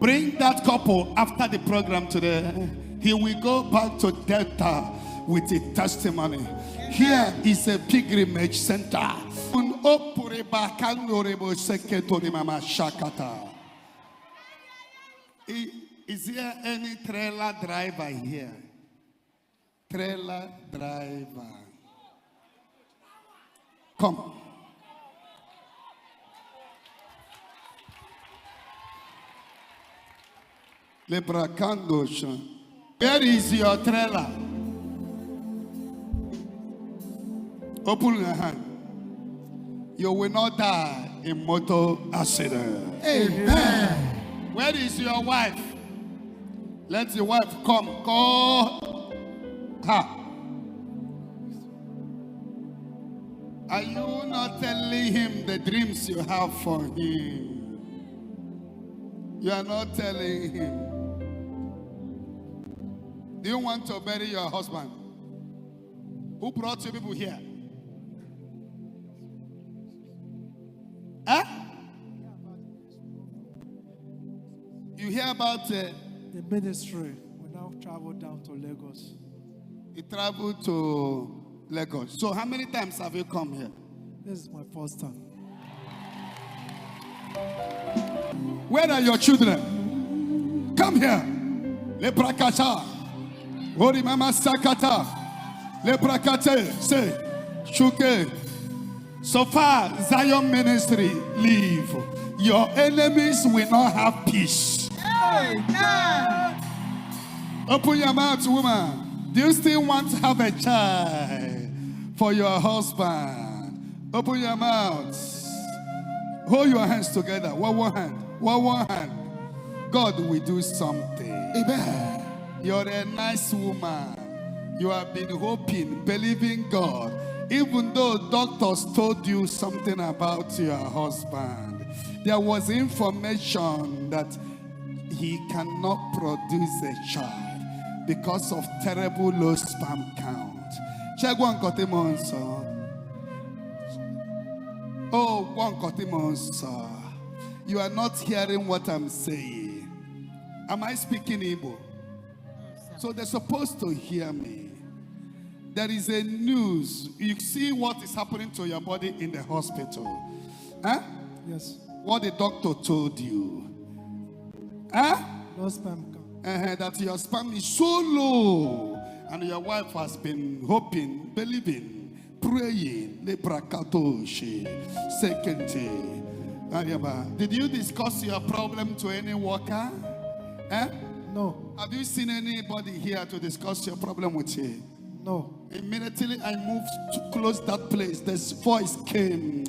Bring that couple after the program today. He will go back to Delta with a testimony. Here is a pilgrimage center. Is there any trailer driver here? Trailer driver. Come. Where is your trailer? Open your hand. You will not die in motor accident. Amen. Where is your wife? Let the wife come. Call her. Are you not telling him the dreams you have for him? You are not telling him. Do you want to bury your husband? Who brought you people here? Huh? You hear about the ministry? We now travel down to Lagos. You traveled to Lagos. So how many times have you come here? This is my first time. Where are your children? Come here. Leprakata. Ori mama sakata. Leprakate. Say. Shuke. So far, Zion Ministry live. Your enemies will not have peace. Amen. Open your mouth, woman. Do you still want to have a child for your husband? Open your mouth. Hold your hands together. One hand. One hand. God will do something. Amen. You're a nice woman. You have been hoping, believing God. Even though doctors told you something about your husband, there was information that he cannot produce a child because of terrible low sperm count. Check one kotimonso. Oh, one kotimonso. You are not hearing what I'm saying. Am I speaking Igbo? So they're supposed to hear me. There is a news. You see what is happening to your body in the hospital. Huh? Yes. What the doctor told you. Huh? No sperm count. That your sperm is so low. And your wife has been hoping, believing, praying. Did you discuss your problem to any worker? Eh? No. Have you seen anybody here to discuss your problem with you? No. Immediately I moved to close that place. This voice came.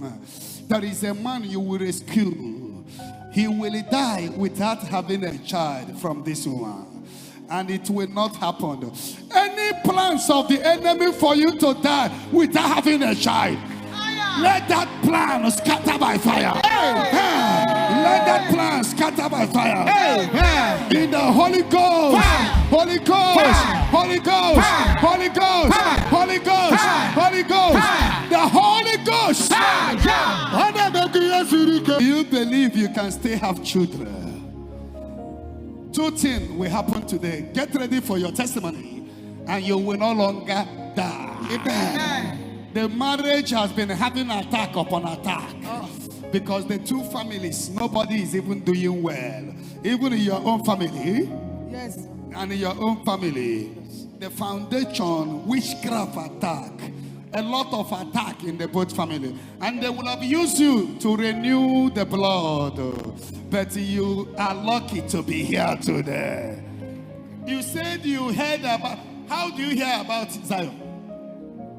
There is a man you will rescue. He will die without having a child from this woman. And it will not happen. Any plans of the enemy for you to die without having a child, let that plan scatter by fire. Let that plan scatter by fire. In the Holy Ghost. Holy Ghost. Holy Ghost. Holy Ghost. Holy Ghost. Holy Ghost. The Holy Ghost. Do you believe you can still have children? Two things will happen today. Get ready for your testimony, and you will no longer die. Amen. The marriage has been having attack upon attack. Because the two families, nobody is even doing well. Even in your own family. Yes. And in your own family. The foundation, witchcraft attack. A lot of attack in the both family. And they will have used you to renew the blood. But you are lucky to be here today. You said you heard about... How do you hear about Zion?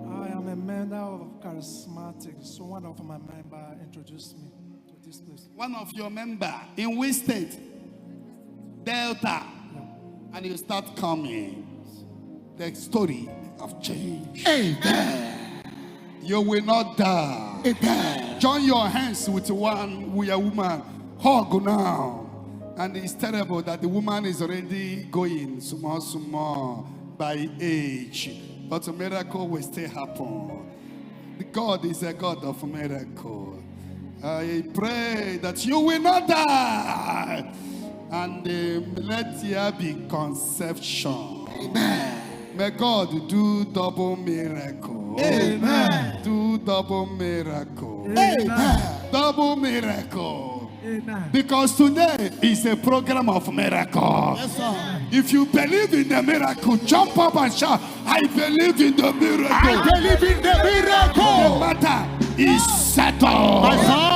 I am a member of Charismatic. So one of my members introduced me to this place. One of your members in which state? Delta. Yeah. And you start coming. The story of change. Amen. You will not die. Amen. Join your hands with a woman. Hug now. And it's terrible that the woman is already going small by age. But a miracle will still happen. God is a God of miracle. I pray that you will not die. And let there be conception. Amen. May God do double miracle. Amen. Do double miracle. Amen. Double miracle. Amen. Because today is a program of miracle. Yes, sir. If you believe in the miracle, jump up and shout, I believe in the miracle. I believe in the miracle. The matter is settled. My son.